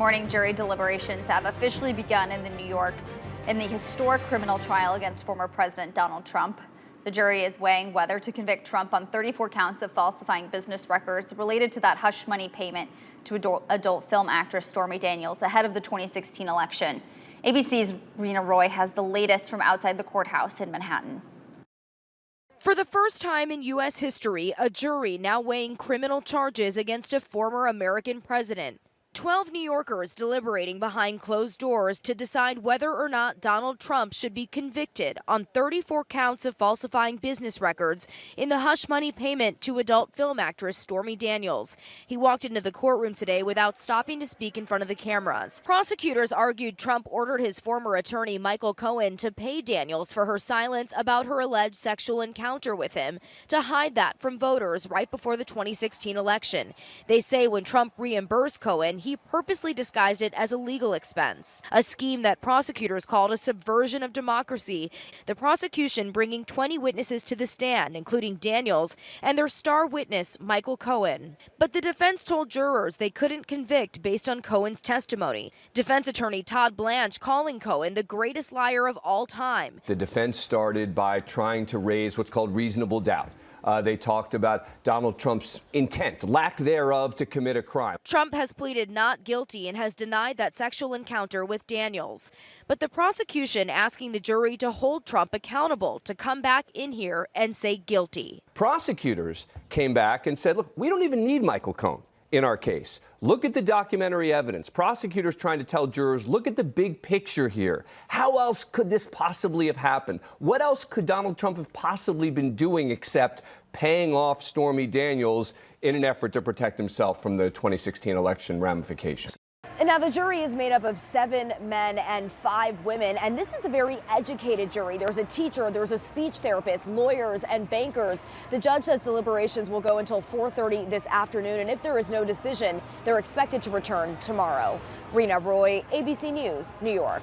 Morning jury deliberations have officially begun in the historic criminal trial against former President Donald Trump. The jury is weighing whether to convict Trump on 34 counts of falsifying business records related to that hush money payment to adult film actress Stormy Daniels ahead of the 2016 election. ABC's Rena Roy has the latest from outside the courthouse in Manhattan. For the first time in U.S. history, a jury now weighing criminal charges against a former American president. 12 New Yorkers deliberating behind closed doors to decide whether or not Donald Trump should be convicted on 34 counts of falsifying business records in the hush money payment to adult film actress Stormy Daniels. He walked into the courtroom today without stopping to speak in front of the cameras. Prosecutors argued Trump ordered his former attorney Michael Cohen to pay Daniels for her silence about her alleged sexual encounter with him to hide that from voters right before the 2016 election. They say when Trump reimbursed Cohen, he purposely disguised it as a legal expense, a scheme that prosecutors called a subversion of democracy. The prosecution bringing 20 witnesses to the stand, including Daniels and their star witness, Michael Cohen. But the defense told jurors they couldn't convict based on Cohen's testimony. Defense attorney Todd Blanche calling Cohen the greatest liar of all time. The defense started by trying to raise what's called reasonable doubt. They talked about Donald Trump's intent, lack thereof, to commit a crime. Trump has pleaded not guilty and has denied that sexual encounter with Daniels. But the prosecution asking the jury to hold Trump accountable to come back in here and say guilty. Prosecutors came back and said, look, we don't even need Michael Cohen in our case. Look at the documentary evidence. Prosecutors trying to tell jurors, look at the big picture here. How else could this possibly have happened? What else could Donald Trump have possibly been doing except paying off Stormy Daniels in an effort to protect himself from the 2016 election ramifications? And now the jury is made up of 7 men and 5 women, and this is a very educated jury. There's a teacher, there's a speech therapist, lawyers, and bankers. The judge says deliberations will go until 4:30 this afternoon, and if there is no decision, they're expected to return tomorrow. Rena Roy, ABC News, New York.